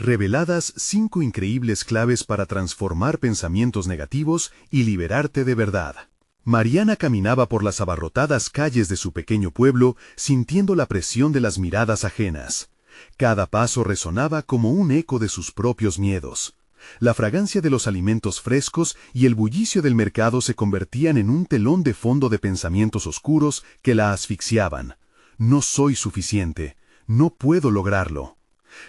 Reveladas 5 increíbles claves para transformar pensamientos negativos y liberarte de verdad. Mariana caminaba por las abarrotadas calles de su pequeño pueblo, sintiendo la presión de las miradas ajenas. Cada paso resonaba como un eco de sus propios miedos. La fragancia de los alimentos frescos y el bullicio del mercado se convertían en un telón de fondo de pensamientos oscuros que la asfixiaban. No soy suficiente. No puedo lograrlo.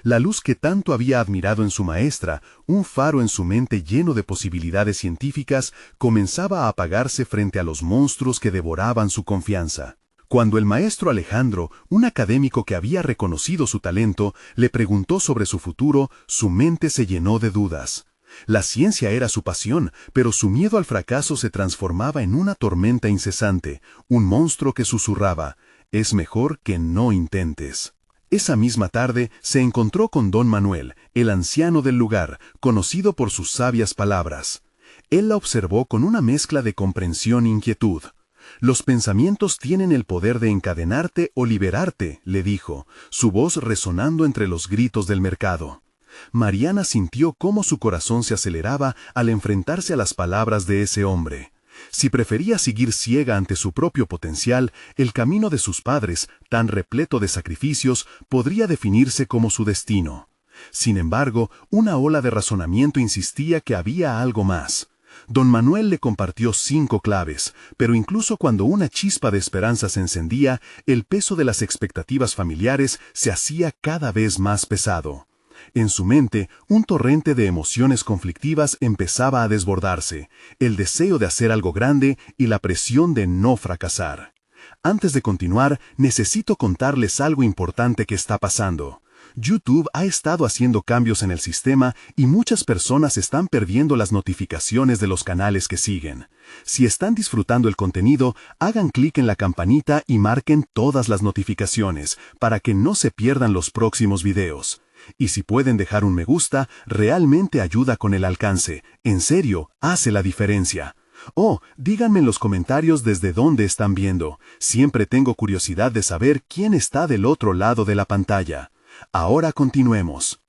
La luz que tanto había admirado en su maestra, un faro en su mente lleno de posibilidades científicas, comenzaba a apagarse frente a los monstruos que devoraban su confianza. Cuando el maestro Alejandro, un académico que había reconocido su talento, le preguntó sobre su futuro, su mente se llenó de dudas. La ciencia era su pasión, pero su miedo al fracaso se transformaba en una tormenta incesante, un monstruo que susurraba: «Es mejor que no intentes». Esa misma tarde se encontró con don Manuel, el anciano del lugar, conocido por sus sabias palabras. Él la observó con una mezcla de comprensión e inquietud. «Los pensamientos tienen el poder de encadenarte o liberarte», le dijo, su voz resonando entre los gritos del mercado. Mariana sintió cómo su corazón se aceleraba al enfrentarse a las palabras de ese hombre. Si prefería seguir ciega ante su propio potencial, el camino de sus padres, tan repleto de sacrificios, podría definirse como su destino. Sin embargo, una ola de razonamiento insistía que había algo más. Don Manuel le compartió 5 claves, pero incluso cuando una chispa de esperanza se encendía, el peso de las expectativas familiares se hacía cada vez más pesado. En su mente, un torrente de emociones conflictivas empezaba a desbordarse, el deseo de hacer algo grande y la presión de no fracasar. Antes de continuar, necesito contarles algo importante que está pasando. YouTube ha estado haciendo cambios en el sistema y muchas personas están perdiendo las notificaciones de los canales que siguen. Si están disfrutando el contenido, hagan clic en la campanita y marquen todas las notificaciones para que no se pierdan los próximos videos. Y si pueden dejar un me gusta, realmente ayuda con el alcance. En serio, hace la diferencia. Oh, díganme en los comentarios desde dónde están viendo. Siempre tengo curiosidad de saber quién está del otro lado de la pantalla. Ahora continuemos.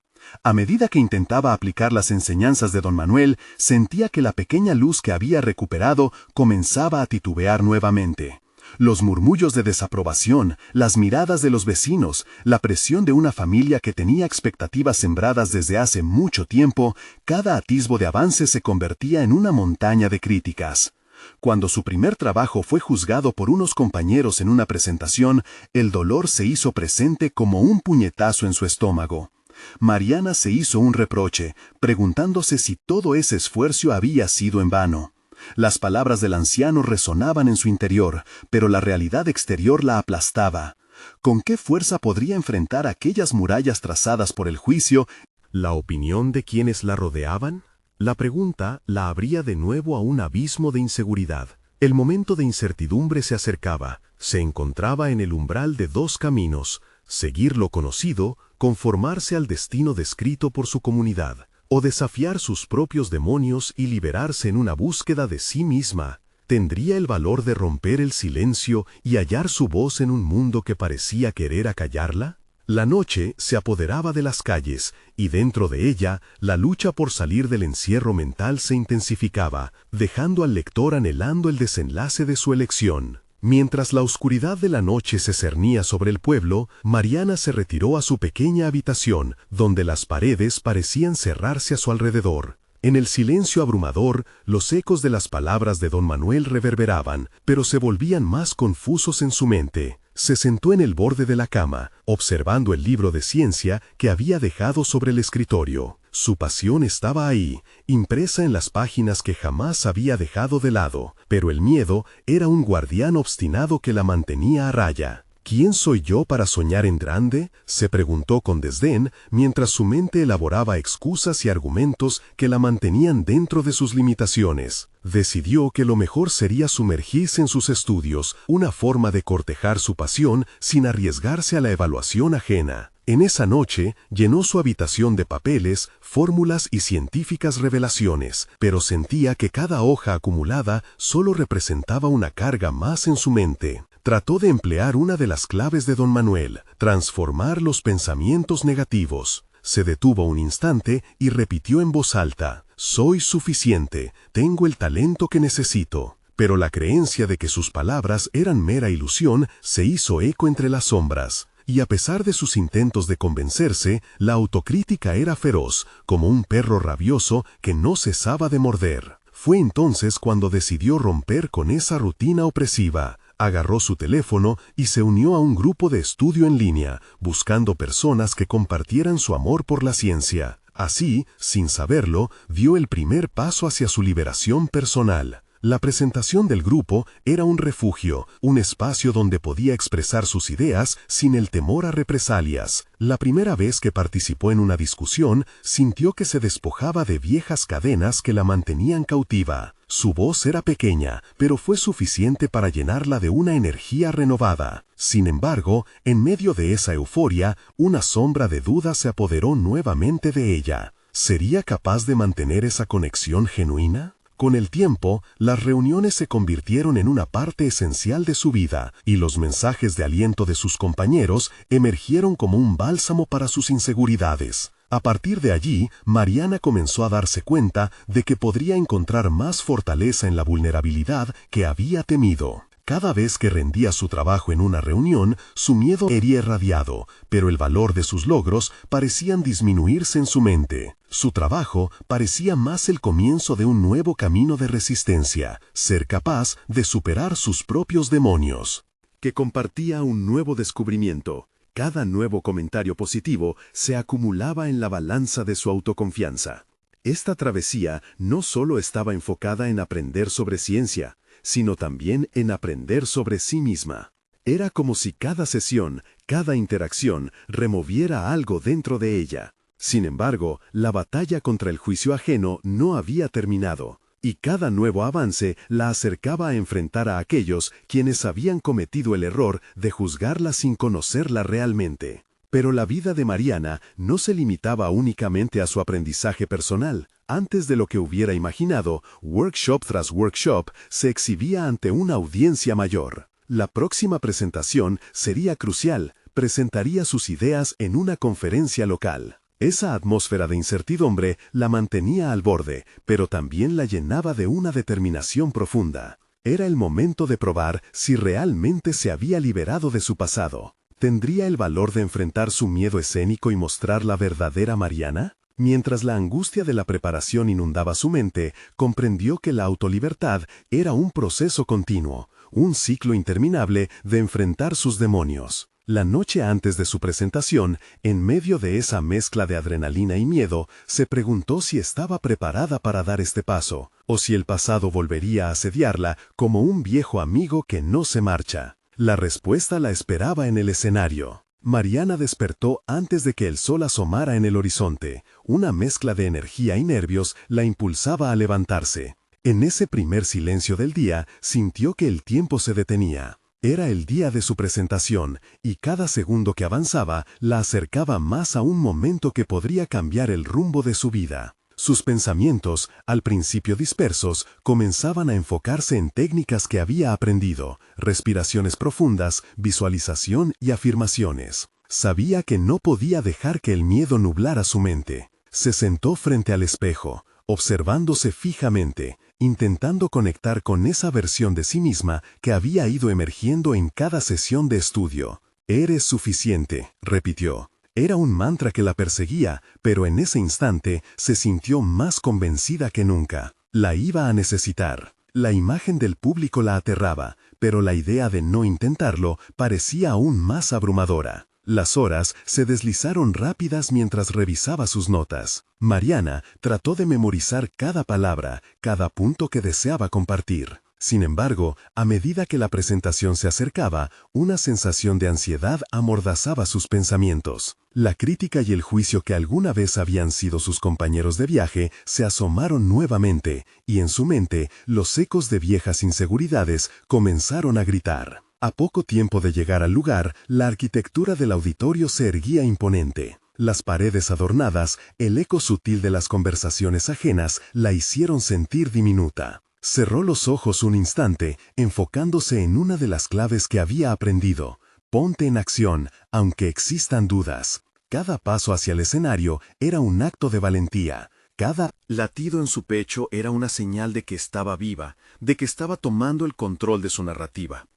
A medida que intentaba aplicar las enseñanzas de don Manuel, sentía que la pequeña luz que había recuperado comenzaba a titubear nuevamente. Los murmullos de desaprobación, las miradas de los vecinos, la presión de una familia que tenía expectativas sembradas desde hace mucho tiempo, cada atisbo de avance se convertía en una montaña de críticas. Cuando su primer trabajo fue juzgado por unos compañeros en una presentación, el dolor se hizo presente como un puñetazo en su estómago. Mariana se hizo un reproche, preguntándose si todo ese esfuerzo había sido en vano. Las palabras del anciano resonaban en su interior, pero la realidad exterior la aplastaba. ¿Con qué fuerza podría enfrentar aquellas murallas trazadas por el juicio? ¿La opinión de quienes la rodeaban? La pregunta la abría de nuevo a un abismo de inseguridad. El momento de incertidumbre se acercaba. Se encontraba en el umbral de 2 caminos: seguir lo conocido, conformarse al destino descrito por su comunidad, o desafiar sus propios demonios y liberarse en una búsqueda de sí misma. ¿Tendría el valor de romper el silencio y hallar su voz en un mundo que parecía querer acallarla? La noche se apoderaba de las calles, y dentro de ella, la lucha por salir del encierro mental se intensificaba, dejando al lector anhelando el desenlace de su elección. Mientras la oscuridad de la noche se cernía sobre el pueblo, Mariana se retiró a su pequeña habitación, donde las paredes parecían cerrarse a su alrededor. En el silencio abrumador, los ecos de las palabras de don Manuel reverberaban, pero se volvían más confusos en su mente. Se sentó en el borde de la cama, observando el libro de ciencia que había dejado sobre el escritorio. Su pasión estaba ahí, impresa en las páginas que jamás había dejado de lado, pero el miedo era un guardián obstinado que la mantenía a raya. ¿Quién soy yo para soñar en grande?, se preguntó con desdén, mientras su mente elaboraba excusas y argumentos que la mantenían dentro de sus limitaciones. Decidió que lo mejor sería sumergirse en sus estudios, una forma de cortejar su pasión sin arriesgarse a la evaluación ajena. En esa noche, llenó su habitación de papeles, fórmulas y científicas revelaciones, pero sentía que cada hoja acumulada solo representaba una carga más en su mente. Trató de emplear una de las claves de don Manuel: transformar los pensamientos negativos. Se detuvo un instante y repitió en voz alta: «Soy suficiente, tengo el talento que necesito». Pero la creencia de que sus palabras eran mera ilusión se hizo eco entre las sombras. Y a pesar de sus intentos de convencerse, la autocrítica era feroz, como un perro rabioso que no cesaba de morder. Fue entonces cuando decidió romper con esa rutina opresiva. Agarró su teléfono y se unió a un grupo de estudio en línea, buscando personas que compartieran su amor por la ciencia. Así, sin saberlo, dio el primer paso hacia su liberación personal. La presentación del grupo era un refugio, un espacio donde podía expresar sus ideas sin el temor a represalias. La primera vez que participó en una discusión, sintió que se despojaba de viejas cadenas que la mantenían cautiva. Su voz era pequeña, pero fue suficiente para llenarla de una energía renovada. Sin embargo, en medio de esa euforia, una sombra de duda se apoderó nuevamente de ella. ¿Sería capaz de mantener esa conexión genuina? Con el tiempo, las reuniones se convirtieron en una parte esencial de su vida, y los mensajes de aliento de sus compañeros emergieron como un bálsamo para sus inseguridades. A partir de allí, Mariana comenzó a darse cuenta de que podría encontrar más fortaleza en la vulnerabilidad que había temido. Cada vez que rendía su trabajo en una reunión, su miedo era irradiado, pero el valor de sus logros parecían disminuirse en su mente. Su trabajo parecía más el comienzo de un nuevo camino de resistencia, ser capaz de superar sus propios demonios. Que compartía un nuevo descubrimiento. Cada nuevo comentario positivo se acumulaba en la balanza de su autoconfianza. Esta travesía no solo estaba enfocada en aprender sobre ciencia, sino también en aprender sobre sí misma. Era como si cada sesión, cada interacción, removiera algo dentro de ella. Sin embargo, la batalla contra el juicio ajeno no había terminado, y cada nuevo avance la acercaba a enfrentar a aquellos quienes habían cometido el error de juzgarla sin conocerla realmente. Pero la vida de Mariana no se limitaba únicamente a su aprendizaje personal. Antes de lo que hubiera imaginado, workshop tras workshop se exhibía ante una audiencia mayor. La próxima presentación sería crucial, presentaría sus ideas en una conferencia local. Esa atmósfera de incertidumbre la mantenía al borde, pero también la llenaba de una determinación profunda. Era el momento de probar si realmente se había liberado de su pasado. ¿Tendría el valor de enfrentar su miedo escénico y mostrar la verdadera Mariana? Mientras la angustia de la preparación inundaba su mente, comprendió que la autolibertad era un proceso continuo, un ciclo interminable de enfrentar sus demonios. La noche antes de su presentación, en medio de esa mezcla de adrenalina y miedo, se preguntó si estaba preparada para dar este paso, o si el pasado volvería a asediarla como un viejo amigo que no se marcha. La respuesta la esperaba en el escenario. Mariana despertó antes de que el sol asomara en el horizonte. Una mezcla de energía y nervios la impulsaba a levantarse. En ese primer silencio del día, sintió que el tiempo se detenía. Era el día de su presentación, y cada segundo que avanzaba la acercaba más a un momento que podría cambiar el rumbo de su vida. Sus pensamientos, al principio dispersos, comenzaban a enfocarse en técnicas que había aprendido, respiraciones profundas, visualización y afirmaciones. Sabía que no podía dejar que el miedo nublara su mente. Se sentó frente al espejo, observándose fijamente, intentando conectar con esa versión de sí misma que había ido emergiendo en cada sesión de estudio. «Eres suficiente», repitió. Era un mantra que la perseguía, pero en ese instante se sintió más convencida que nunca. La iba a necesitar. La imagen del público la aterraba, pero la idea de no intentarlo parecía aún más abrumadora. Las horas se deslizaron rápidas mientras revisaba sus notas. Mariana trató de memorizar cada palabra, cada punto que deseaba compartir. Sin embargo, a medida que la presentación se acercaba, una sensación de ansiedad amordazaba sus pensamientos. La crítica y el juicio que alguna vez habían sido sus compañeros de viaje se asomaron nuevamente, y en su mente, los ecos de viejas inseguridades comenzaron a gritar. A poco tiempo de llegar al lugar, la arquitectura del auditorio se erguía imponente. Las paredes adornadas, el eco sutil de las conversaciones ajenas, la hicieron sentir diminuta. Cerró los ojos un instante, enfocándose en una de las claves que había aprendido. Ponte en acción, aunque existan dudas. Cada paso hacia el escenario era un acto de valentía. Cada latido en su pecho era una señal de que estaba viva, de que estaba tomando el control de su narrativa.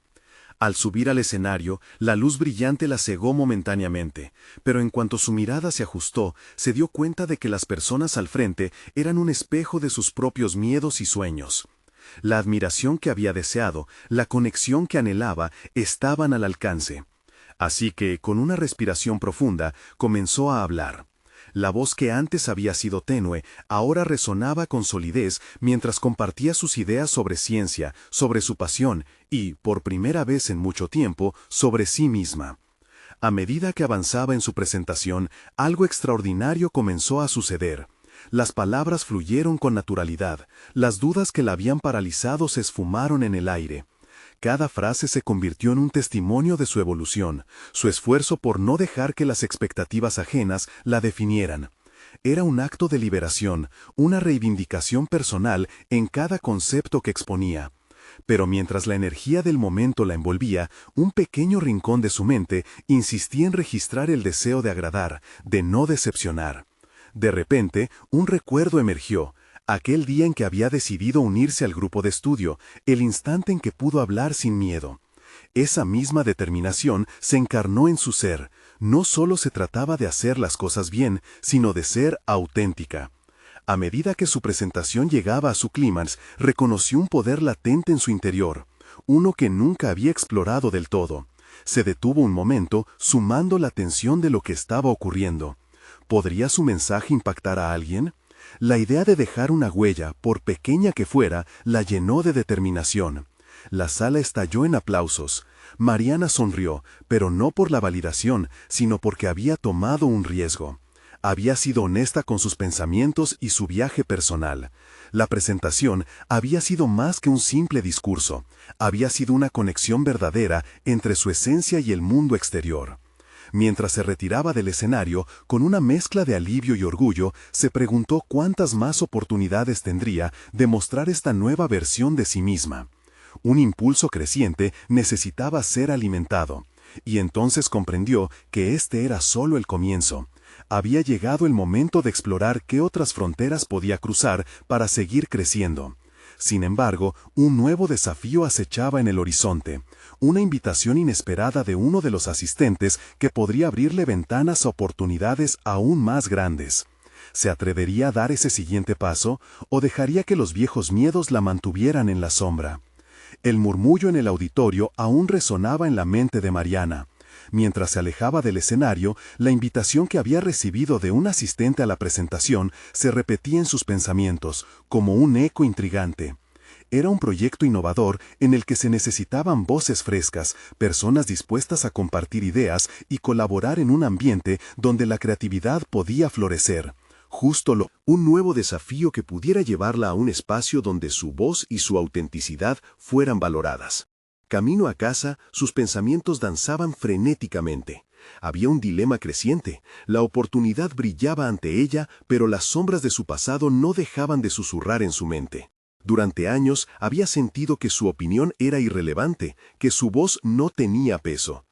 Al subir al escenario, la luz brillante la cegó momentáneamente, pero en cuanto su mirada se ajustó, se dio cuenta de que las personas al frente eran un espejo de sus propios miedos y sueños. La admiración que había deseado, la conexión que anhelaba, estaban al alcance. Así que, con una respiración profunda, comenzó a hablar. La voz que antes había sido tenue, ahora resonaba con solidez mientras compartía sus ideas sobre ciencia, sobre su pasión y, por primera vez en mucho tiempo, sobre sí misma. A medida que avanzaba en su presentación, algo extraordinario comenzó a suceder. Las palabras fluyeron con naturalidad, las dudas que la habían paralizado se esfumaron en el aire. Cada frase se convirtió en un testimonio de su evolución, su esfuerzo por no dejar que las expectativas ajenas la definieran. Era un acto de liberación, una reivindicación personal en cada concepto que exponía. Pero mientras la energía del momento la envolvía, un pequeño rincón de su mente insistía en registrar el deseo de agradar, de no decepcionar. De repente, un recuerdo emergió. Aquel día en que había decidido unirse al grupo de estudio, el instante en que pudo hablar sin miedo. Esa misma determinación se encarnó en su ser. No solo se trataba de hacer las cosas bien, sino de ser auténtica. A medida que su presentación llegaba a su clímax, reconoció un poder latente en su interior, uno que nunca había explorado del todo. Se detuvo un momento, sumando la atención de lo que estaba ocurriendo. ¿Podría su mensaje impactar a alguien? La idea de dejar una huella, por pequeña que fuera, la llenó de determinación. La sala estalló en aplausos. Mariana sonrió, pero no por la validación, sino porque había tomado un riesgo. Había sido honesta con sus pensamientos y su viaje personal. La presentación había sido más que un simple discurso. Había sido una conexión verdadera entre su esencia y el mundo exterior. Mientras se retiraba del escenario, con una mezcla de alivio y orgullo, se preguntó cuántas más oportunidades tendría de mostrar esta nueva versión de sí misma. Un impulso creciente necesitaba ser alimentado, y entonces comprendió que este era solo el comienzo. Había llegado el momento de explorar qué otras fronteras podía cruzar para seguir creciendo. Sin embargo, un nuevo desafío acechaba en el horizonte, una invitación inesperada de uno de los asistentes que podría abrirle ventanas a oportunidades aún más grandes. ¿Se atrevería a dar ese siguiente paso o dejaría que los viejos miedos la mantuvieran en la sombra? El murmullo en el auditorio aún resonaba en la mente de Mariana. Mientras se alejaba del escenario, la invitación que había recibido de un asistente a la presentación se repetía en sus pensamientos, como un eco intrigante. Era un proyecto innovador en el que se necesitaban voces frescas, personas dispuestas a compartir ideas y colaborar en un ambiente donde la creatividad podía florecer. Un nuevo desafío que pudiera llevarla a un espacio donde su voz y su autenticidad fueran valoradas. Camino a casa, sus pensamientos danzaban frenéticamente. Había un dilema creciente. La oportunidad brillaba ante ella, pero las sombras de su pasado no dejaban de susurrar en su mente. Durante años había sentido que su opinión era irrelevante, que su voz no tenía peso.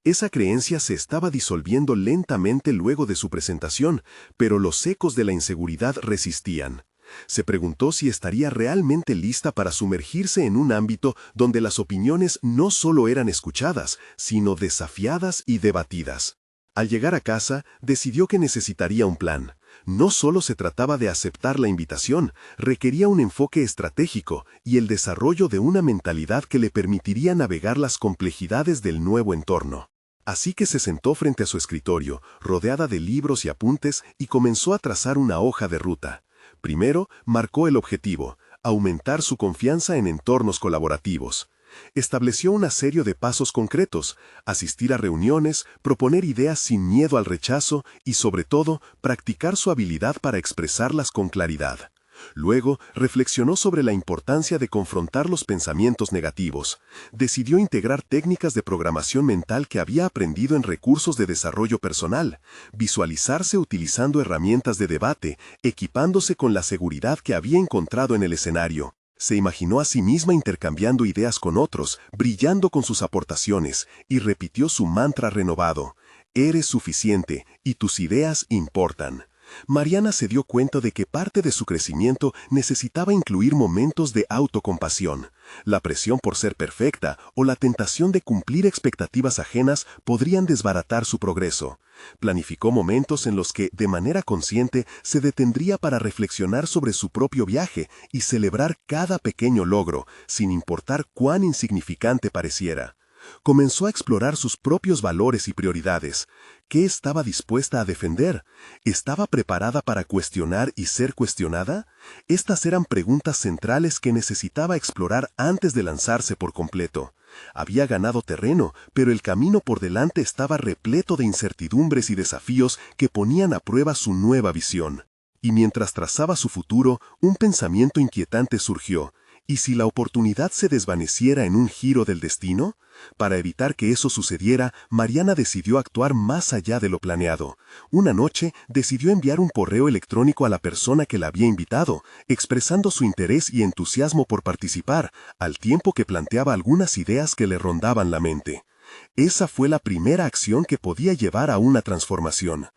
Esa creencia se estaba disolviendo lentamente luego de su presentación, pero los ecos de la inseguridad resistían. Se preguntó si estaría realmente lista para sumergirse en un ámbito donde las opiniones no solo eran escuchadas, sino desafiadas y debatidas. Al llegar a casa, decidió que necesitaría un plan. No solo se trataba de aceptar la invitación, requería un enfoque estratégico y el desarrollo de una mentalidad que le permitiría navegar las complejidades del nuevo entorno. Así que se sentó frente a su escritorio, rodeada de libros y apuntes, y comenzó a trazar una hoja de ruta. Primero, marcó el objetivo: aumentar su confianza en entornos colaborativos. Estableció una serie de pasos concretos: asistir a reuniones, proponer ideas sin miedo al rechazo y, sobre todo, practicar su habilidad para expresarlas con claridad. Luego, reflexionó sobre la importancia de confrontar los pensamientos negativos. Decidió integrar técnicas de programación mental que había aprendido en recursos de desarrollo personal, visualizarse utilizando herramientas de debate, equipándose con la seguridad que había encontrado en el escenario. Se imaginó a sí misma intercambiando ideas con otros, brillando con sus aportaciones, y repitió su mantra renovado: Eres suficiente y tus ideas importan. Mariana se dio cuenta de que parte de su crecimiento necesitaba incluir momentos de autocompasión. La presión por ser perfecta o la tentación de cumplir expectativas ajenas podrían desbaratar su progreso. Planificó momentos en los que, de manera consciente, se detendría para reflexionar sobre su propio viaje y celebrar cada pequeño logro, sin importar cuán insignificante pareciera. Comenzó a explorar sus propios valores y prioridades. ¿Qué estaba dispuesta a defender? ¿Estaba preparada para cuestionar y ser cuestionada? Estas eran preguntas centrales que necesitaba explorar antes de lanzarse por completo. Había ganado terreno, pero el camino por delante estaba repleto de incertidumbres y desafíos que ponían a prueba su nueva visión. Y mientras trazaba su futuro, un pensamiento inquietante surgió. ¿Y si la oportunidad se desvaneciera en un giro del destino? Para evitar que eso sucediera, Mariana decidió actuar más allá de lo planeado. Una noche, decidió enviar un correo electrónico a la persona que la había invitado, expresando su interés y entusiasmo por participar, al tiempo que planteaba algunas ideas que le rondaban la mente. Esa fue la primera acción que podía llevar a una transformación.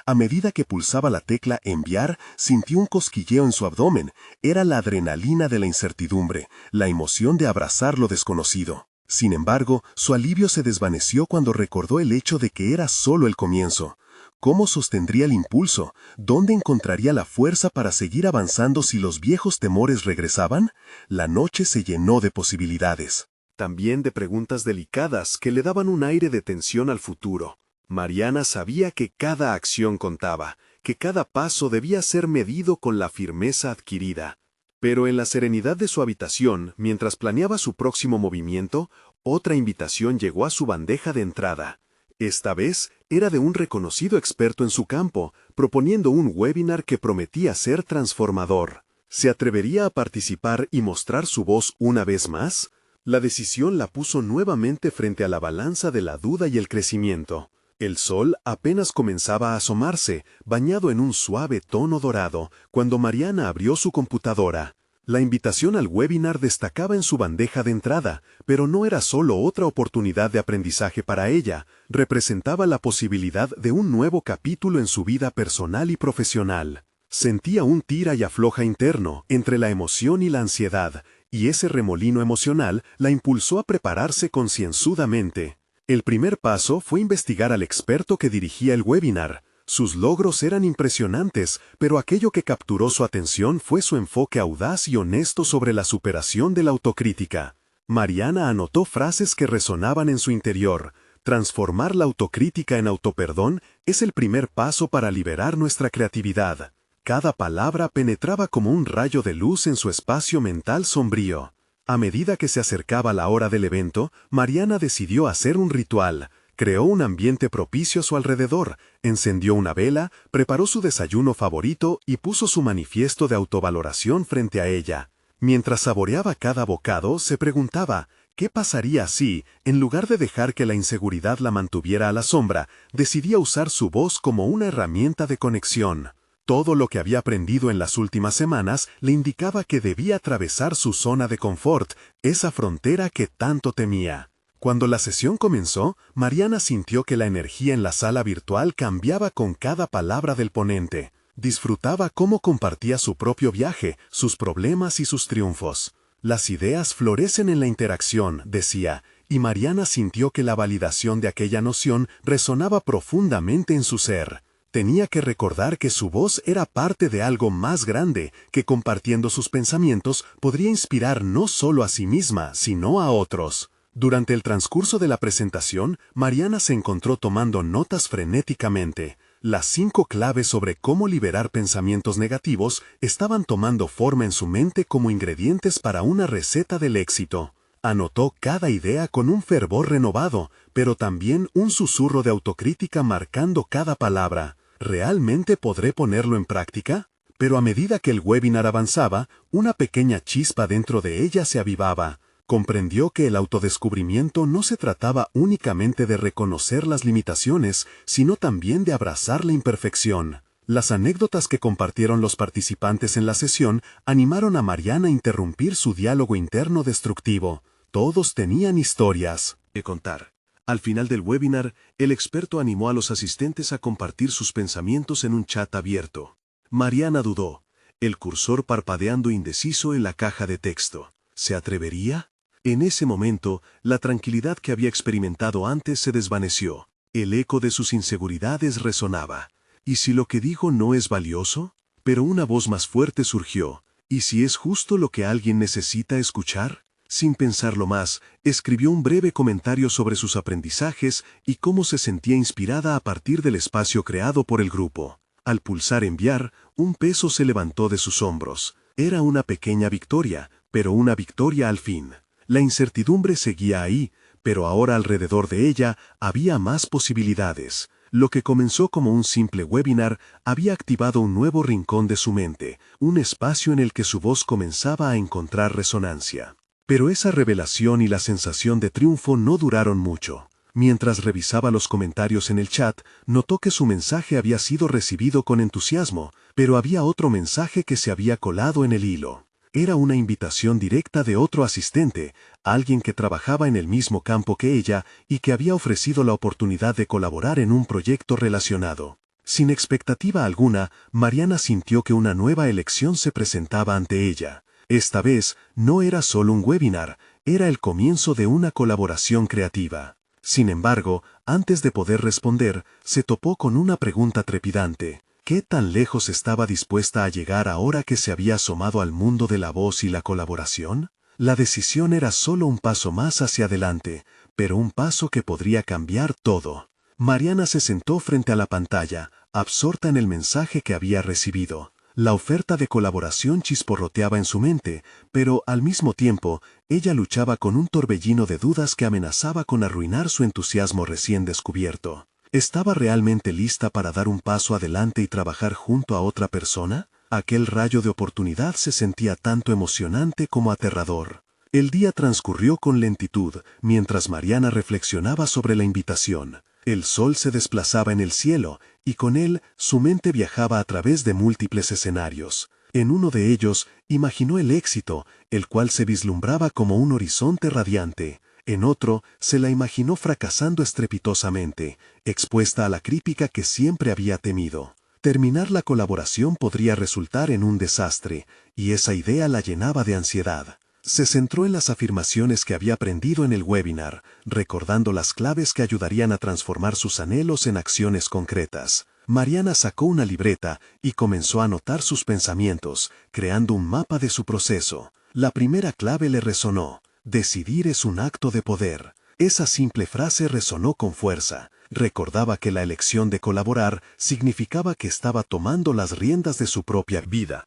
A medida que pulsaba la tecla enviar, sintió un cosquilleo en su abdomen. Era la adrenalina de la incertidumbre, la emoción de abrazar lo desconocido. Sin embargo, su alivio se desvaneció cuando recordó el hecho de que era solo el comienzo. ¿Cómo sostendría el impulso? ¿Dónde encontraría la fuerza para seguir avanzando si los viejos temores regresaban? La noche se llenó de posibilidades. También de preguntas delicadas que le daban un aire de tensión al futuro. Mariana sabía que cada acción contaba, que cada paso debía ser medido con la firmeza adquirida. Pero en la serenidad de su habitación, mientras planeaba su próximo movimiento, otra invitación llegó a su bandeja de entrada. Esta vez era de un reconocido experto en su campo, proponiendo un webinar que prometía ser transformador. ¿Se atrevería a participar y mostrar su voz una vez más? La decisión la puso nuevamente frente a la balanza de la duda y el crecimiento. El sol apenas comenzaba a asomarse, bañado en un suave tono dorado, cuando Mariana abrió su computadora. La invitación al webinar destacaba en su bandeja de entrada, pero no era solo otra oportunidad de aprendizaje para ella, representaba la posibilidad de un nuevo capítulo en su vida personal y profesional. Sentía un tira y afloja interno entre la emoción y la ansiedad, y ese remolino emocional la impulsó a prepararse concienzudamente. El primer paso fue investigar al experto que dirigía el webinar. Sus logros eran impresionantes, pero aquello que capturó su atención fue su enfoque audaz y honesto sobre la superación de la autocrítica. Mariana anotó frases que resonaban en su interior. Transformar la autocrítica en autoperdón es el primer paso para liberar nuestra creatividad. Cada palabra penetraba como un rayo de luz en su espacio mental sombrío. A medida que se acercaba la hora del evento, Mariana decidió hacer un ritual. Creó un ambiente propicio a su alrededor, encendió una vela, preparó su desayuno favorito y puso su manifiesto de autovaloración frente a ella. Mientras saboreaba cada bocado, se preguntaba, ¿qué pasaría si, en lugar de dejar que la inseguridad la mantuviera a la sombra, decidía usar su voz como una herramienta de conexión? Todo lo que había aprendido en las últimas semanas le indicaba que debía atravesar su zona de confort, esa frontera que tanto temía. Cuando la sesión comenzó, Mariana sintió que la energía en la sala virtual cambiaba con cada palabra del ponente. Disfrutaba cómo compartía su propio viaje, sus problemas y sus triunfos. Las ideas florecen en la interacción, decía, y Mariana sintió que la validación de aquella noción resonaba profundamente en su ser. Tenía que recordar que su voz era parte de algo más grande, que compartiendo sus pensamientos podría inspirar no solo a sí misma, sino a otros. Durante el transcurso de la presentación, Mariana se encontró tomando notas frenéticamente. Las 5 claves sobre cómo liberar pensamientos negativos estaban tomando forma en su mente como ingredientes para una receta del éxito. Anotó cada idea con un fervor renovado, pero también un susurro de autocrítica marcando cada palabra. ¿Realmente podré ponerlo en práctica? Pero a medida que el webinar avanzaba, una pequeña chispa dentro de ella se avivaba. Comprendió que el autodescubrimiento no se trataba únicamente de reconocer las limitaciones, sino también de abrazar la imperfección. Las anécdotas que compartieron los participantes en la sesión animaron a Mariana a interrumpir su diálogo interno destructivo. Todos tenían historias que contar. Al final del webinar, el experto animó a los asistentes a compartir sus pensamientos en un chat abierto. Mariana dudó, el cursor parpadeando indeciso en la caja de texto. ¿Se atrevería? En ese momento, la tranquilidad que había experimentado antes se desvaneció. El eco de sus inseguridades resonaba. ¿Y si lo que digo no es valioso? Pero una voz más fuerte surgió. ¿Y si es justo lo que alguien necesita escuchar? Sin pensarlo más, escribió un breve comentario sobre sus aprendizajes y cómo se sentía inspirada a partir del espacio creado por el grupo. Al pulsar enviar, un peso se levantó de sus hombros. Era una pequeña victoria, pero una victoria al fin. La incertidumbre seguía ahí, pero ahora alrededor de ella había más posibilidades. Lo que comenzó como un simple webinar había activado un nuevo rincón de su mente, un espacio en el que su voz comenzaba a encontrar resonancia. Pero esa revelación y la sensación de triunfo no duraron mucho. Mientras revisaba los comentarios en el chat, notó que su mensaje había sido recibido con entusiasmo, pero había otro mensaje que se había colado en el hilo. Era una invitación directa de otro asistente, alguien que trabajaba en el mismo campo que ella y que había ofrecido la oportunidad de colaborar en un proyecto relacionado. Sin expectativa alguna, Mariana sintió que una nueva elección se presentaba ante ella. Esta vez, no era solo un webinar, era el comienzo de una colaboración creativa. Sin embargo, antes de poder responder, se topó con una pregunta trepidante. ¿Qué tan lejos estaba dispuesta a llegar ahora que se había asomado al mundo de la voz y la colaboración? La decisión era solo un paso más hacia adelante, pero un paso que podría cambiar todo. Mariana se sentó frente a la pantalla, absorta en el mensaje que había recibido. La oferta de colaboración chisporroteaba en su mente, pero al mismo tiempo, ella luchaba con un torbellino de dudas que amenazaba con arruinar su entusiasmo recién descubierto. ¿Estaba realmente lista para dar un paso adelante y trabajar junto a otra persona? Aquel rayo de oportunidad se sentía tanto emocionante como aterrador. El día transcurrió con lentitud, mientras Mariana reflexionaba sobre la invitación. El sol se desplazaba en el cielo, y con él su mente viajaba a través de múltiples escenarios. En uno de ellos, imaginó el éxito, el cual se vislumbraba como un horizonte radiante. En otro, se la imaginó fracasando estrepitosamente, expuesta a la crítica que siempre había temido. Terminar la colaboración podría resultar en un desastre, y esa idea la llenaba de ansiedad. Se centró en las afirmaciones que había aprendido en el webinar, recordando las claves que ayudarían a transformar sus anhelos en acciones concretas. Mariana sacó una libreta y comenzó a anotar sus pensamientos, creando un mapa de su proceso. La primera clave le resonó. Decidir es un acto de poder. Esa simple frase resonó con fuerza. Recordaba que la elección de colaborar significaba que estaba tomando las riendas de su propia vida.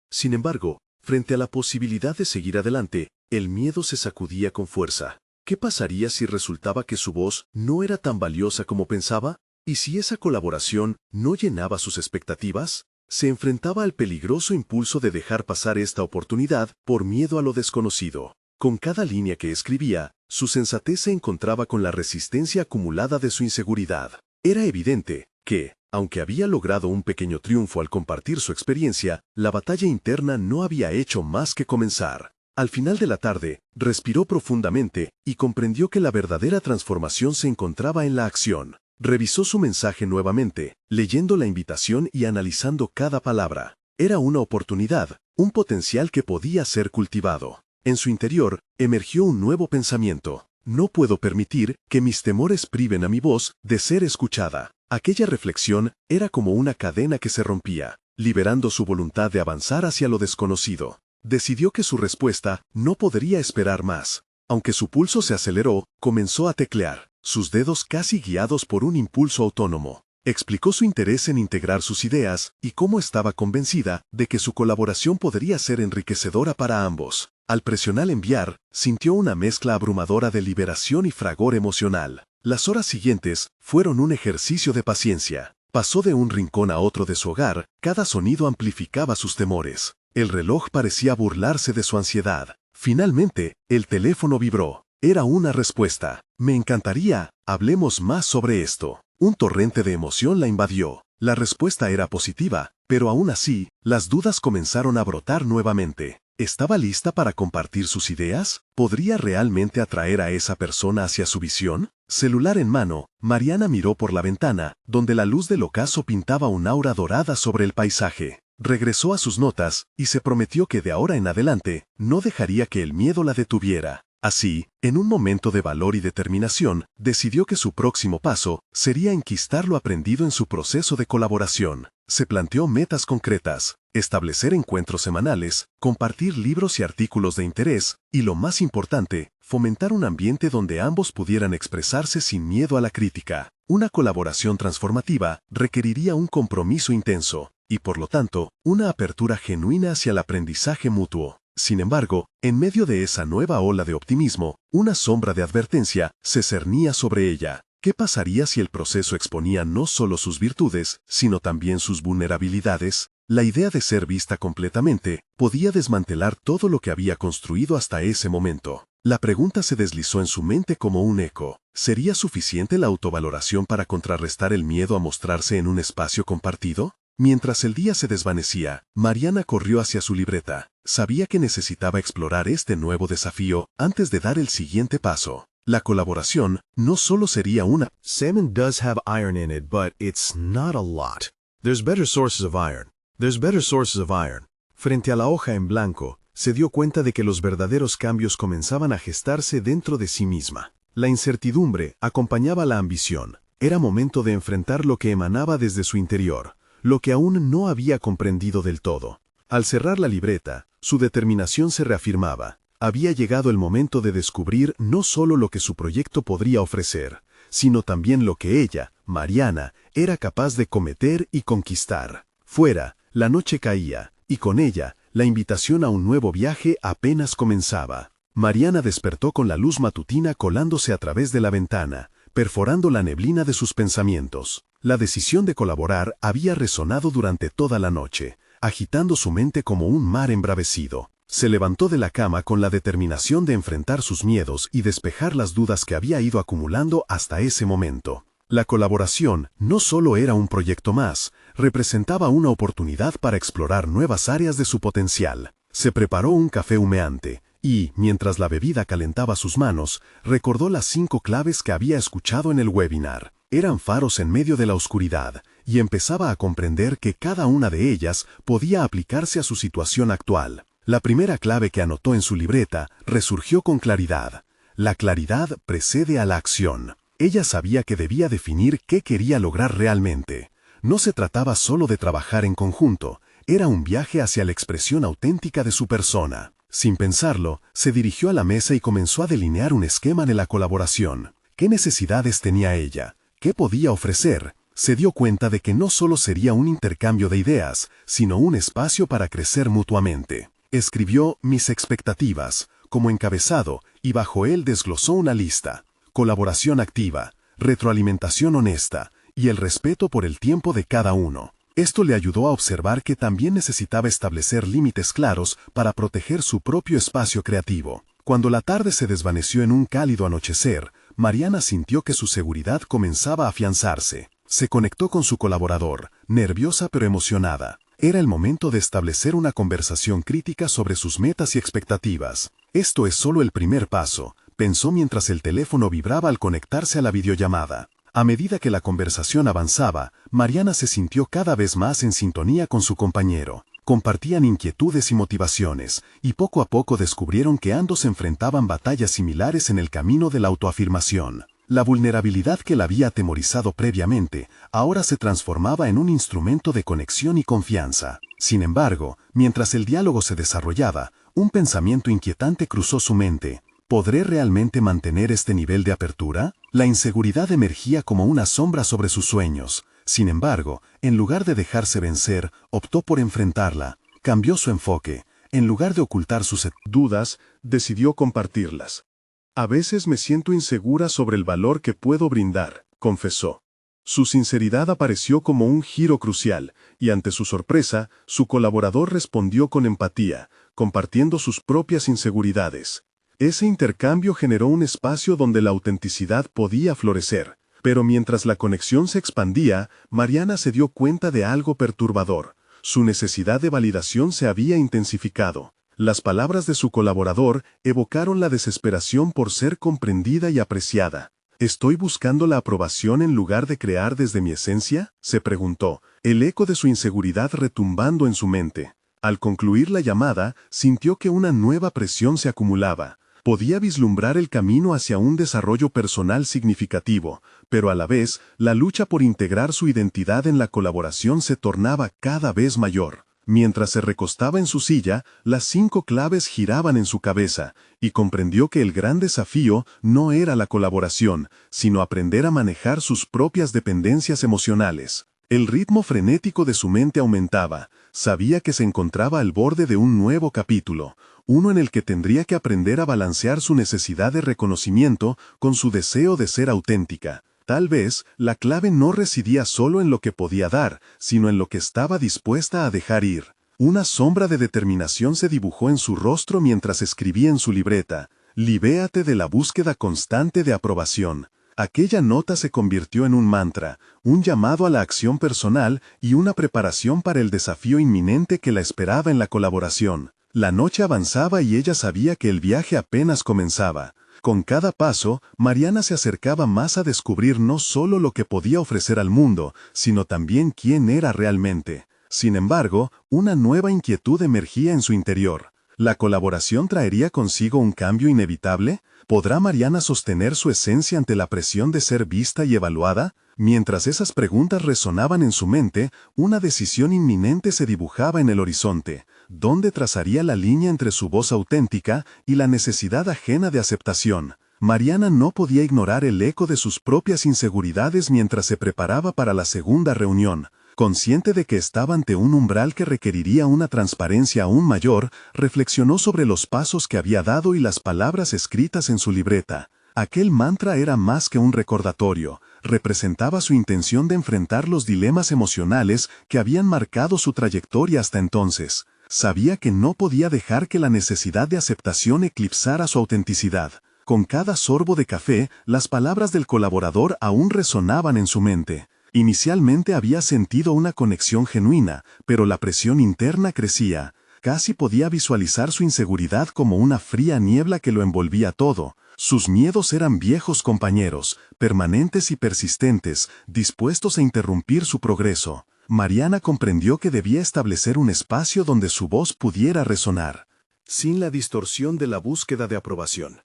Sin embargo, frente a la posibilidad de seguir adelante, el miedo se sacudía con fuerza. ¿Qué pasaría si resultaba que su voz no era tan valiosa como pensaba? ¿Y si esa colaboración no llenaba sus expectativas? Se enfrentaba al peligroso impulso de dejar pasar esta oportunidad por miedo a lo desconocido. Con cada línea que escribía, su sensatez se encontraba con la resistencia acumulada de su inseguridad. Era evidente que, aunque había logrado un pequeño triunfo al compartir su experiencia, la batalla interna no había hecho más que comenzar. Al final de la tarde, respiró profundamente y comprendió que la verdadera transformación se encontraba en la acción. Revisó su mensaje nuevamente, leyendo la invitación y analizando cada palabra. Era una oportunidad, un potencial que podía ser cultivado. En su interior, emergió un nuevo pensamiento. No puedo permitir que mis temores priven a mi voz de ser escuchada. Aquella reflexión era como una cadena que se rompía, liberando su voluntad de avanzar hacia lo desconocido. Decidió que su respuesta no podría esperar más. Aunque su pulso se aceleró, comenzó a teclear, sus dedos casi guiados por un impulso autónomo. Explicó su interés en integrar sus ideas y cómo estaba convencida de que su colaboración podría ser enriquecedora para ambos. Al presionar enviar, sintió una mezcla abrumadora de liberación y fragor emocional. Las horas siguientes fueron un ejercicio de paciencia. Pasó de un rincón a otro de su hogar, cada sonido amplificaba sus temores. El reloj parecía burlarse de su ansiedad. Finalmente, el teléfono vibró. Era una respuesta. Me encantaría, hablemos más sobre esto. Un torrente de emoción la invadió. La respuesta era positiva, pero aún así, las dudas comenzaron a brotar nuevamente. ¿Estaba lista para compartir sus ideas? ¿Podría realmente atraer a esa persona hacia su visión? Celular en mano, Mariana miró por la ventana, donde la luz del ocaso pintaba un aura dorada sobre el paisaje. Regresó a sus notas y se prometió que de ahora en adelante no dejaría que el miedo la detuviera. Así, en un momento de valor y determinación, decidió que su próximo paso sería enquistar lo aprendido en su proceso de colaboración. Se planteó metas concretas, establecer encuentros semanales, compartir libros y artículos de interés, y lo más importante, fomentar un ambiente donde ambos pudieran expresarse sin miedo a la crítica. Una colaboración transformativa requeriría un compromiso intenso, y por lo tanto, una apertura genuina hacia el aprendizaje mutuo. Sin embargo, en medio de esa nueva ola de optimismo, una sombra de advertencia se cernía sobre ella. ¿Qué pasaría si el proceso exponía no solo sus virtudes, sino también sus vulnerabilidades? La idea de ser vista completamente podía desmantelar todo lo que había construido hasta ese momento. La pregunta se deslizó en su mente como un eco. ¿Sería suficiente la autovaloración para contrarrestar el miedo a mostrarse en un espacio compartido? Mientras el día se desvanecía, Mariana corrió hacia su libreta. Sabía que necesitaba explorar este nuevo desafío antes de dar el siguiente paso. La colaboración no solo sería una... Salmon does have iron in it, but it's not a lot. There's better sources of iron. There's better sources of iron. Frente a la hoja en blanco, se dio cuenta de que los verdaderos cambios comenzaban a gestarse dentro de sí misma. La incertidumbre acompañaba la ambición. Era momento de enfrentar lo que emanaba desde su interior, lo que aún no había comprendido del todo. Al cerrar la libreta, su determinación se reafirmaba. Había llegado el momento de descubrir no solo lo que su proyecto podría ofrecer, sino también lo que ella, Mariana, era capaz de cometer y conquistar. Fuera, la noche caía, y con ella, la invitación a un nuevo viaje apenas comenzaba. Mariana despertó con la luz matutina colándose a través de la ventana, perforando la neblina de sus pensamientos. La decisión de colaborar había resonado durante toda la noche, agitando su mente como un mar embravecido. Se levantó de la cama con la determinación de enfrentar sus miedos y despejar las dudas que había ido acumulando hasta ese momento. La colaboración no solo era un proyecto más, representaba una oportunidad para explorar nuevas áreas de su potencial. Se preparó un café humeante y, mientras la bebida calentaba sus manos, recordó las 5 claves que había escuchado en el webinar. Eran faros en medio de la oscuridad, y empezaba a comprender que cada una de ellas podía aplicarse a su situación actual. La primera clave que anotó en su libreta resurgió con claridad. La claridad precede a la acción. Ella sabía que debía definir qué quería lograr realmente. No se trataba solo de trabajar en conjunto, era un viaje hacia la expresión auténtica de su persona. Sin pensarlo, se dirigió a la mesa y comenzó a delinear un esquema de la colaboración. ¿Qué necesidades tenía ella? ¿Qué podía ofrecer? Se dio cuenta de que no solo sería un intercambio de ideas, sino un espacio para crecer mutuamente. Escribió mis expectativas, como encabezado, y bajo él desglosó una lista. Colaboración activa, retroalimentación honesta, y el respeto por el tiempo de cada uno. Esto le ayudó a observar que también necesitaba establecer límites claros para proteger su propio espacio creativo. Cuando la tarde se desvaneció en un cálido anochecer, Mariana sintió que su seguridad comenzaba a afianzarse. Se conectó con su colaborador, nerviosa pero emocionada. Era el momento de establecer una conversación crítica sobre sus metas y expectativas. Esto es solo el primer paso, pensó mientras el teléfono vibraba al conectarse a la videollamada. A medida que la conversación avanzaba, Mariana se sintió cada vez más en sintonía con su compañero. Compartían inquietudes y motivaciones, y poco a poco descubrieron que ambos enfrentaban batallas similares en el camino de la autoafirmación. La vulnerabilidad que la había atemorizado previamente, ahora se transformaba en un instrumento de conexión y confianza. Sin embargo, mientras el diálogo se desarrollaba, un pensamiento inquietante cruzó su mente. ¿Podré realmente mantener este nivel de apertura? La inseguridad emergía como una sombra sobre sus sueños. Sin embargo, en lugar de dejarse vencer, optó por enfrentarla. Cambió su enfoque. En lugar de ocultar sus dudas, decidió compartirlas. A veces me siento insegura sobre el valor que puedo brindar, confesó. Su sinceridad apareció como un giro crucial, y ante su sorpresa, su colaborador respondió con empatía, compartiendo sus propias inseguridades. Ese intercambio generó un espacio donde la autenticidad podía florecer. Pero mientras la conexión se expandía, Mariana se dio cuenta de algo perturbador. Su necesidad de validación se había intensificado. Las palabras de su colaborador evocaron la desesperación por ser comprendida y apreciada. ¿Estoy buscando la aprobación en lugar de crear desde mi esencia?, se preguntó, el eco de su inseguridad retumbando en su mente. Al concluir la llamada, sintió que una nueva presión se acumulaba. Podía vislumbrar el camino hacia un desarrollo personal significativo, pero a la vez, la lucha por integrar su identidad en la colaboración se tornaba cada vez mayor. Mientras se recostaba en su silla, las 5 claves giraban en su cabeza, y comprendió que el gran desafío no era la colaboración, sino aprender a manejar sus propias dependencias emocionales. El ritmo frenético de su mente aumentaba. Sabía que se encontraba al borde de un nuevo capítulo, uno en el que tendría que aprender a balancear su necesidad de reconocimiento con su deseo de ser auténtica. Tal vez, la clave no residía solo en lo que podía dar, sino en lo que estaba dispuesta a dejar ir. Una sombra de determinación se dibujó en su rostro mientras escribía en su libreta: libérate de la búsqueda constante de aprobación. Aquella nota se convirtió en un mantra, un llamado a la acción personal y una preparación para el desafío inminente que la esperaba en la colaboración. La noche avanzaba y ella sabía que el viaje apenas comenzaba. Con cada paso, Mariana se acercaba más a descubrir no solo lo que podía ofrecer al mundo, sino también quién era realmente. Sin embargo, una nueva inquietud emergía en su interior. ¿La colaboración traería consigo un cambio inevitable? ¿Podrá Mariana sostener su esencia ante la presión de ser vista y evaluada? Mientras esas preguntas resonaban en su mente, una decisión inminente se dibujaba en el horizonte. ¿Dónde trazaría la línea entre su voz auténtica y la necesidad ajena de aceptación? Mariana no podía ignorar el eco de sus propias inseguridades mientras se preparaba para la segunda reunión. Consciente de que estaba ante un umbral que requeriría una transparencia aún mayor, reflexionó sobre los pasos que había dado y las palabras escritas en su libreta. Aquel mantra era más que un recordatorio, representaba su intención de enfrentar los dilemas emocionales que habían marcado su trayectoria hasta entonces. Sabía que no podía dejar que la necesidad de aceptación eclipsara su autenticidad. Con cada sorbo de café, las palabras del colaborador aún resonaban en su mente. Inicialmente había sentido una conexión genuina, pero la presión interna crecía. Casi podía visualizar su inseguridad como una fría niebla que lo envolvía todo. Sus miedos eran viejos compañeros, permanentes y persistentes, dispuestos a interrumpir su progreso. Mariana comprendió que debía establecer un espacio donde su voz pudiera resonar, sin la distorsión de la búsqueda de aprobación.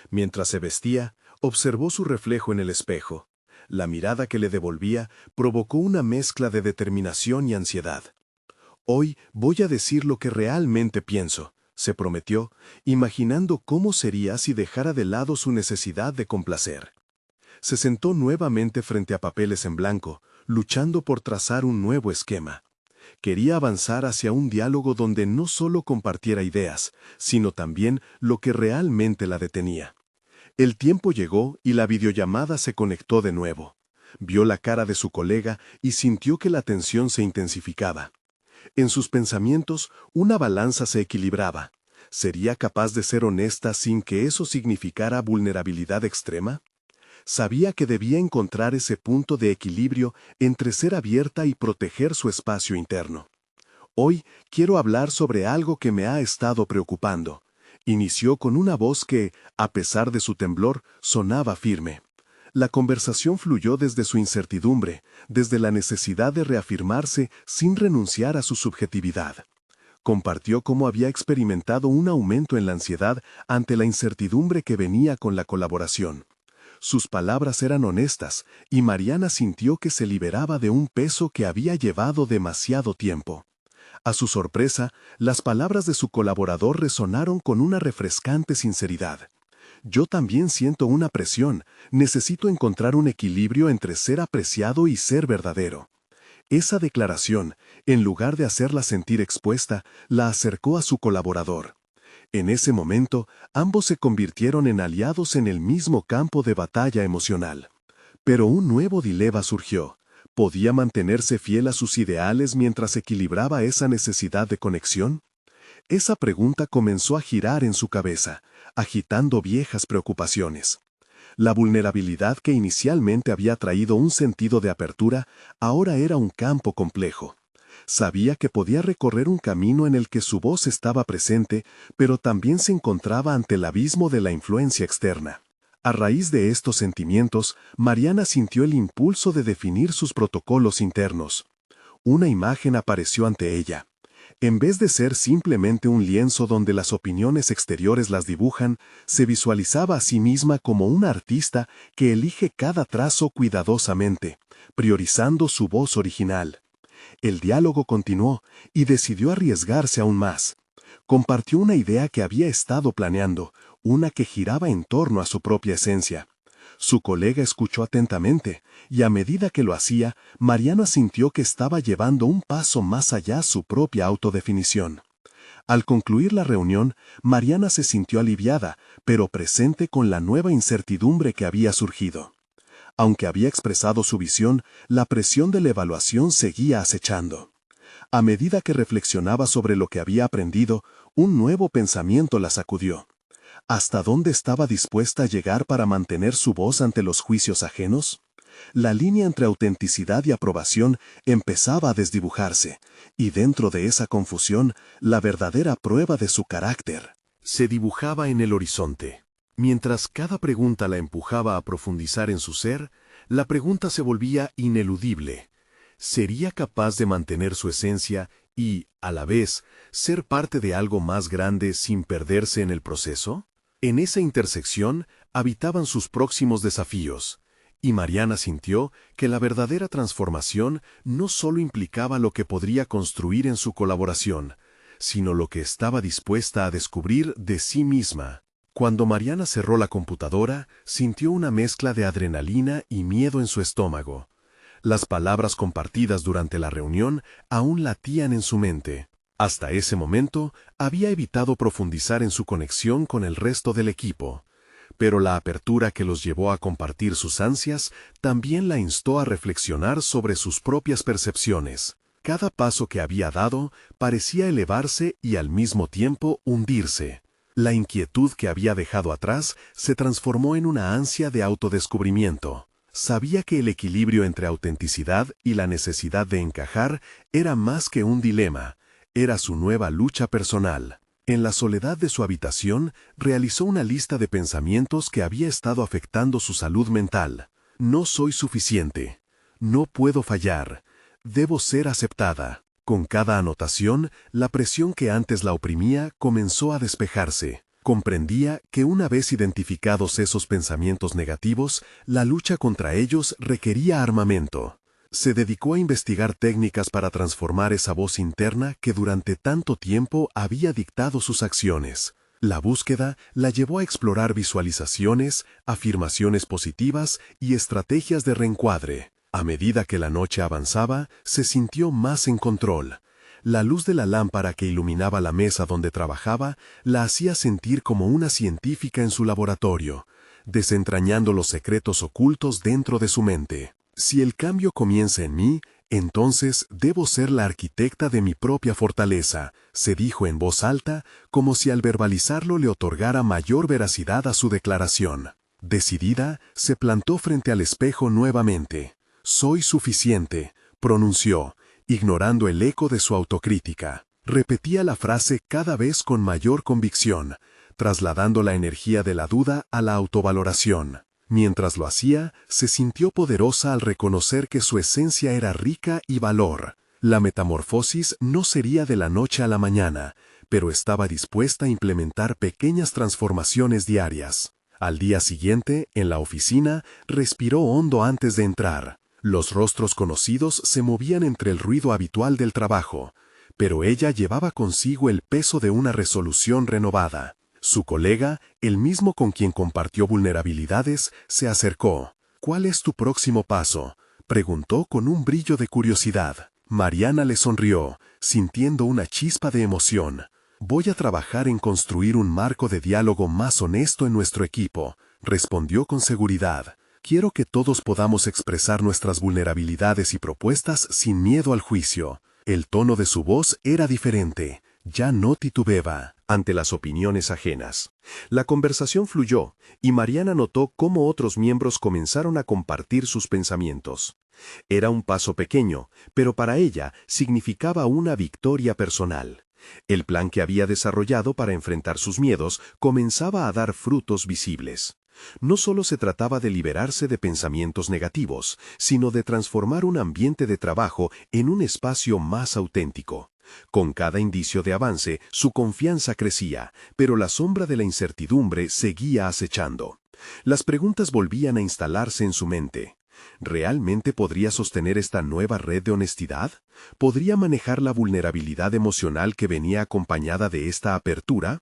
Mientras se vestía, observó su reflejo en el espejo. La mirada que le devolvía provocó una mezcla de determinación y ansiedad. Hoy voy a decir lo que realmente pienso, se prometió, imaginando cómo sería si dejara de lado su necesidad de complacer. Se sentó nuevamente frente a papeles en blanco, luchando por trazar un nuevo esquema. Quería avanzar hacia un diálogo donde no solo compartiera ideas, sino también lo que realmente la detenía. El tiempo llegó y la videollamada se conectó de nuevo. Vio la cara de su colega y sintió que la tensión se intensificaba. En sus pensamientos, una balanza se equilibraba. ¿Sería capaz de ser honesta sin que eso significara vulnerabilidad extrema? Sabía que debía encontrar ese punto de equilibrio entre ser abierta y proteger su espacio interno. Hoy quiero hablar sobre algo que me ha estado preocupando. Inició con una voz que, a pesar de su temblor, sonaba firme. La conversación fluyó desde su incertidumbre, desde la necesidad de reafirmarse sin renunciar a su subjetividad. Compartió cómo había experimentado un aumento en la ansiedad ante la incertidumbre que venía con la colaboración. Sus palabras eran honestas, y Mariana sintió que se liberaba de un peso que había llevado demasiado tiempo. A su sorpresa, las palabras de su colaborador resonaron con una refrescante sinceridad. Yo también siento una presión, necesito encontrar un equilibrio entre ser apreciado y ser verdadero. Esa declaración, en lugar de hacerla sentir expuesta, la acercó a su colaborador. En ese momento, ambos se convirtieron en aliados en el mismo campo de batalla emocional. Pero un nuevo dilema surgió. ¿Podía mantenerse fiel a sus ideales mientras equilibraba esa necesidad de conexión? Esa pregunta comenzó a girar en su cabeza, agitando viejas preocupaciones. La vulnerabilidad que inicialmente había traído un sentido de apertura, ahora era un campo complejo. Sabía que podía recorrer un camino en el que su voz estaba presente, pero también se encontraba ante el abismo de la influencia externa. A raíz de estos sentimientos, Mariana sintió el impulso de definir sus protocolos internos. Una imagen apareció ante ella. En vez de ser simplemente un lienzo donde las opiniones exteriores las dibujan, se visualizaba a sí misma como una artista que elige cada trazo cuidadosamente, priorizando su voz original. El diálogo continuó y decidió arriesgarse aún más. Compartió una idea que había estado planeando, una que giraba en torno a su propia esencia. Su colega escuchó atentamente, y a medida que lo hacía, Mariana sintió que estaba llevando un paso más allá su propia autodefinición. Al concluir la reunión, Mariana se sintió aliviada, pero presente con la nueva incertidumbre que había surgido. Aunque había expresado su visión, la presión de la evaluación seguía acechando. A medida que reflexionaba sobre lo que había aprendido, un nuevo pensamiento la sacudió. ¿Hasta dónde estaba dispuesta a llegar para mantener su voz ante los juicios ajenos? La línea entre autenticidad y aprobación empezaba a desdibujarse, y dentro de esa confusión, la verdadera prueba de su carácter se dibujaba en el horizonte. Mientras cada pregunta la empujaba a profundizar en su ser, la pregunta se volvía ineludible. ¿Sería capaz de mantener su esencia y, a la vez, ser parte de algo más grande sin perderse en el proceso? En esa intersección habitaban sus próximos desafíos, y Mariana sintió que la verdadera transformación no solo implicaba lo que podría construir en su colaboración, sino lo que estaba dispuesta a descubrir de sí misma. Cuando Mariana cerró la computadora, sintió una mezcla de adrenalina y miedo en su estómago. Las palabras compartidas durante la reunión aún latían en su mente. Hasta ese momento, había evitado profundizar en su conexión con el resto del equipo. Pero la apertura que los llevó a compartir sus ansias también la instó a reflexionar sobre sus propias percepciones. Cada paso que había dado parecía elevarse y al mismo tiempo hundirse. La inquietud que había dejado atrás se transformó en una ansia de autodescubrimiento. Sabía que el equilibrio entre autenticidad y la necesidad de encajar era más que un dilema, era su nueva lucha personal. En la soledad de su habitación, realizó una lista de pensamientos que había estado afectando su salud mental. No soy suficiente. No puedo fallar. Debo ser aceptada. Con cada anotación, la presión que antes la oprimía comenzó a despejarse. Comprendía que una vez identificados esos pensamientos negativos, la lucha contra ellos requería armamento. Se dedicó a investigar técnicas para transformar esa voz interna que durante tanto tiempo había dictado sus acciones. La búsqueda la llevó a explorar visualizaciones, afirmaciones positivas y estrategias de reencuadre. A medida que la noche avanzaba, se sintió más en control. La luz de la lámpara que iluminaba la mesa donde trabajaba la hacía sentir como una científica en su laboratorio, desentrañando los secretos ocultos dentro de su mente. Si el cambio comienza en mí, entonces debo ser la arquitecta de mi propia fortaleza, se dijo en voz alta, como si al verbalizarlo le otorgara mayor veracidad a su declaración. Decidida, se plantó frente al espejo nuevamente. Soy suficiente, pronunció, ignorando el eco de su autocrítica. Repetía la frase cada vez con mayor convicción, trasladando la energía de la duda a la autovaloración. Mientras lo hacía, se sintió poderosa al reconocer que su esencia era rica y valor. La metamorfosis no sería de la noche a la mañana, pero estaba dispuesta a implementar pequeñas transformaciones diarias. Al día siguiente, en la oficina, respiró hondo antes de entrar. Los rostros conocidos se movían entre el ruido habitual del trabajo, pero ella llevaba consigo el peso de una resolución renovada. Su colega, el mismo con quien compartió vulnerabilidades, se acercó. ¿Cuál es tu próximo paso?, preguntó con un brillo de curiosidad. Mariana le sonrió, sintiendo una chispa de emoción. Voy a trabajar en construir un marco de diálogo más honesto en nuestro equipo, respondió con seguridad. Quiero que todos podamos expresar nuestras vulnerabilidades y propuestas sin miedo al juicio. El tono de su voz era diferente, Ya no titubeaba ante las opiniones ajenas. La conversación fluyó, y Mariana notó cómo otros miembros comenzaron a compartir sus pensamientos. Era un paso pequeño, pero para ella significaba una victoria personal. El plan que había desarrollado para enfrentar sus miedos comenzaba a dar frutos visibles. No solo se trataba de liberarse de pensamientos negativos, sino de transformar un ambiente de trabajo en un espacio más auténtico. Con cada indicio de avance, su confianza crecía, pero la sombra de la incertidumbre seguía acechando. Las preguntas volvían a instalarse en su mente. ¿Realmente podría sostener esta nueva red de honestidad? ¿Podría manejar la vulnerabilidad emocional que venía acompañada de esta apertura?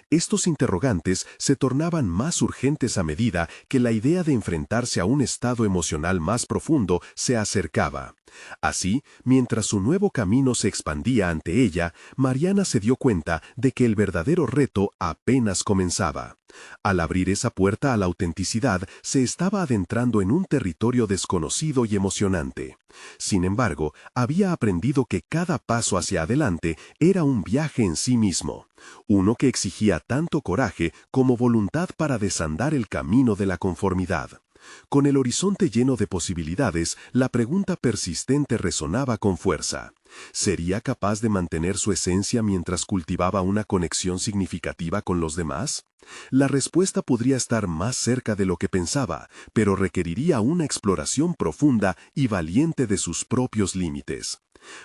Estos interrogantes se tornaban más urgentes a medida que la idea de enfrentarse a un estado emocional más profundo se acercaba. Así, mientras su nuevo camino se expandía ante ella, Mariana se dio cuenta de que el verdadero reto apenas comenzaba. Al abrir esa puerta a la autenticidad, se estaba adentrando en un territorio desconocido y emocionante. Sin embargo, había aprendido que cada paso hacia adelante era un viaje en sí mismo, uno que exigía tanto coraje como voluntad para desandar el camino de la conformidad. Con el horizonte lleno de posibilidades, la pregunta persistente resonaba con fuerza. ¿Sería capaz de mantener su esencia mientras cultivaba una conexión significativa con los demás? La respuesta podría estar más cerca de lo que pensaba, pero requeriría una exploración profunda y valiente de sus propios límites.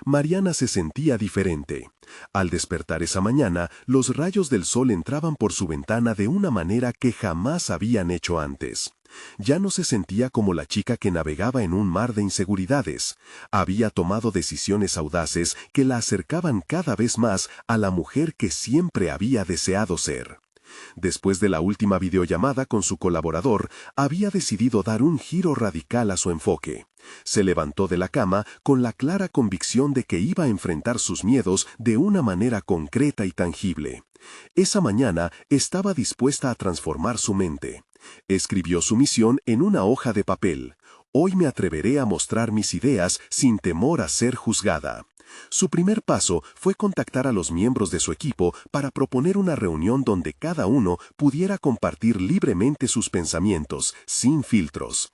Mariana se sentía diferente. Al despertar esa mañana, los rayos del sol entraban por su ventana de una manera que jamás habían hecho antes. Ya no se sentía como la chica que navegaba en un mar de inseguridades. Había tomado decisiones audaces que la acercaban cada vez más a la mujer que siempre había deseado ser. Después de la última videollamada con su colaborador, había decidido dar un giro radical a su enfoque. Se levantó de la cama con la clara convicción de que iba a enfrentar sus miedos de una manera concreta y tangible. Esa mañana estaba dispuesta a transformar su mente. Escribió su misión en una hoja de papel. Hoy me atreveré a mostrar mis ideas sin temor a ser juzgada. Su primer paso fue contactar a los miembros de su equipo para proponer una reunión donde cada uno pudiera compartir libremente sus pensamientos, sin filtros.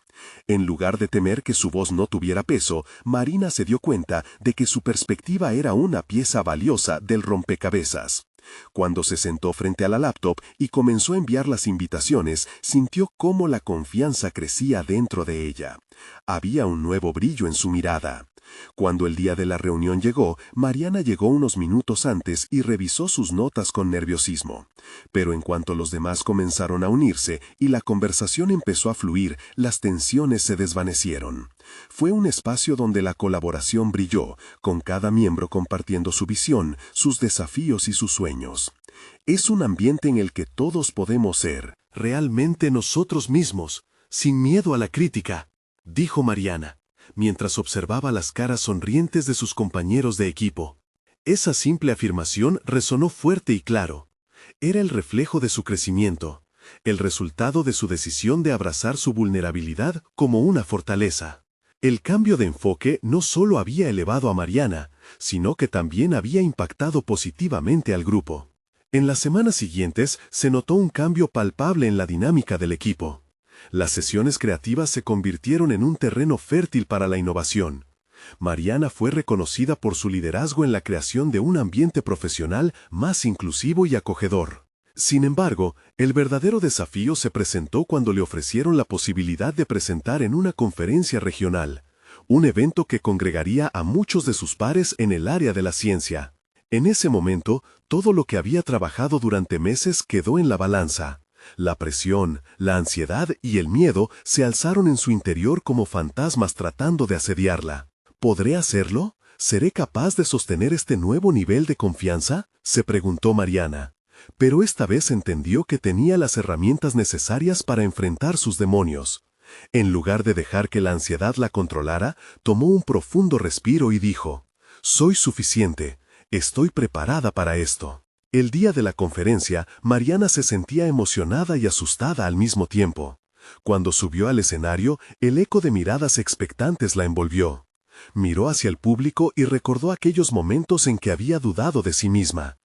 En lugar de temer que su voz no tuviera peso, Marina se dio cuenta de que su perspectiva era una pieza valiosa del rompecabezas. Cuando se sentó frente a la laptop y comenzó a enviar las invitaciones, sintió cómo la confianza crecía dentro de ella. Había un nuevo brillo en su mirada. Cuando el día de la reunión llegó, Mariana llegó unos minutos antes y revisó sus notas con nerviosismo. Pero en cuanto los demás comenzaron a unirse y la conversación empezó a fluir, las tensiones se desvanecieron. Fue un espacio donde la colaboración brilló, con cada miembro compartiendo su visión, sus desafíos y sus sueños. Es un ambiente en el que todos podemos ser realmente nosotros mismos, sin miedo a la crítica, dijo Mariana, mientras observaba las caras sonrientes de sus compañeros de equipo. Esa simple afirmación resonó fuerte y claro. Era el reflejo de su crecimiento, el resultado de su decisión de abrazar su vulnerabilidad como una fortaleza. El cambio de enfoque no solo había elevado a Mariana, sino que también había impactado positivamente al grupo. En las semanas siguientes se notó un cambio palpable en la dinámica del equipo. Las sesiones creativas se convirtieron en un terreno fértil para la innovación. Mariana fue reconocida por su liderazgo en la creación de un ambiente profesional más inclusivo y acogedor. Sin embargo, el verdadero desafío se presentó cuando le ofrecieron la posibilidad de presentar en una conferencia regional, un evento que congregaría a muchos de sus pares en el área de la ciencia. En ese momento, todo lo que había trabajado durante meses quedó en la balanza. La presión, la ansiedad y el miedo se alzaron en su interior como fantasmas tratando de asediarla. ¿Podré hacerlo? ¿Seré capaz de sostener este nuevo nivel de confianza?, se preguntó Mariana. Pero esta vez entendió que tenía las herramientas necesarias para enfrentar sus demonios. En lugar de dejar que la ansiedad la controlara, tomó un profundo respiro y dijo: «Soy suficiente, estoy preparada para esto». El día de la conferencia, Mariana se sentía emocionada y asustada al mismo tiempo. Cuando subió al escenario, el eco de miradas expectantes la envolvió. Miró hacia el público y recordó aquellos momentos en que había dudado de sí misma.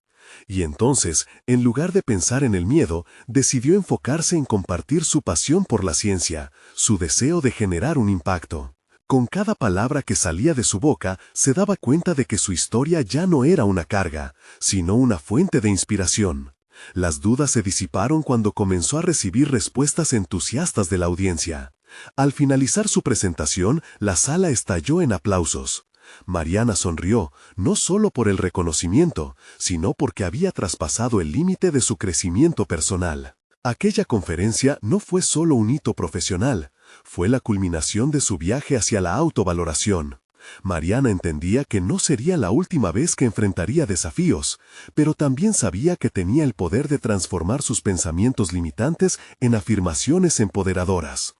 Y entonces, en lugar de pensar en el miedo, decidió enfocarse en compartir su pasión por la ciencia, su deseo de generar un impacto. Con cada palabra que salía de su boca, se daba cuenta de que su historia ya no era una carga, sino una fuente de inspiración. Las dudas se disiparon cuando comenzó a recibir respuestas entusiastas de la audiencia. Al finalizar su presentación, la sala estalló en aplausos. Mariana sonrió, no solo por el reconocimiento, sino porque había traspasado el límite de su crecimiento personal. Aquella conferencia no fue solo un hito profesional, fue la culminación de su viaje hacia la autovaloración. Mariana entendía que no sería la última vez que enfrentaría desafíos, pero también sabía que tenía el poder de transformar sus pensamientos limitantes en afirmaciones empoderadoras.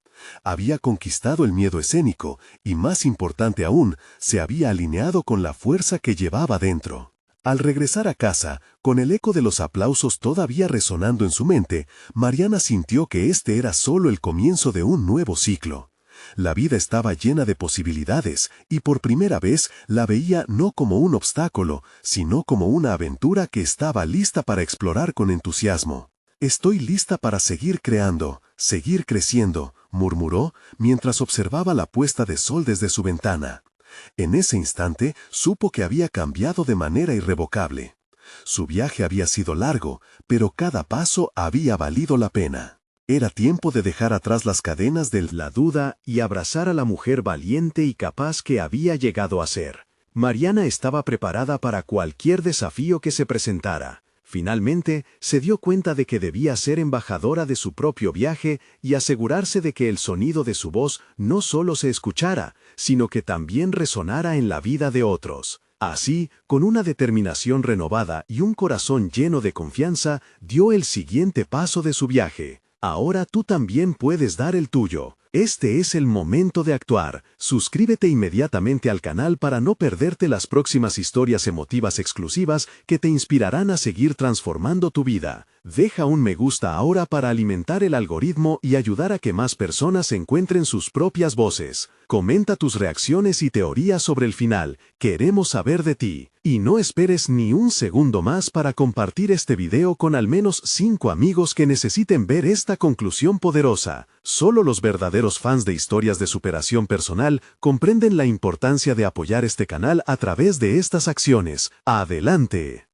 Había conquistado el miedo escénico y, más importante aún, se había alineado con la fuerza que llevaba dentro. Al regresar a casa, con el eco de los aplausos todavía resonando en su mente, Mariana sintió que este era solo el comienzo de un nuevo ciclo. La vida estaba llena de posibilidades y por primera vez la veía no como un obstáculo, sino como una aventura que estaba lista para explorar con entusiasmo. «Estoy lista para seguir creando, seguir creciendo», murmuró mientras observaba la puesta de sol desde su ventana. En ese instante supo que había cambiado de manera irrevocable. Su viaje había sido largo, pero cada paso había valido la pena. Era tiempo de dejar atrás las cadenas de la duda y abrazar a la mujer valiente y capaz que había llegado a ser. Mariana estaba preparada para cualquier desafío que se presentara. Finalmente, se dio cuenta de que debía ser embajadora de su propio viaje y asegurarse de que el sonido de su voz no solo se escuchara, sino que también resonara en la vida de otros. Así, con una determinación renovada y un corazón lleno de confianza, dio el siguiente paso de su viaje. Ahora tú también puedes dar el tuyo. Este es el momento de actuar. Suscríbete inmediatamente al canal para no perderte las próximas historias emotivas exclusivas que te inspirarán a seguir transformando tu vida. Deja un me gusta ahora para alimentar el algoritmo y ayudar a que más personas encuentren sus propias voces. Comenta tus reacciones y teorías sobre el final. Queremos saber de ti. Y no esperes ni un segundo más para compartir este video con al menos 5 amigos que necesiten ver esta conclusión poderosa. Solo los verdaderos fans de historias de superación personal comprenden la importancia de apoyar este canal a través de estas acciones. ¡Adelante!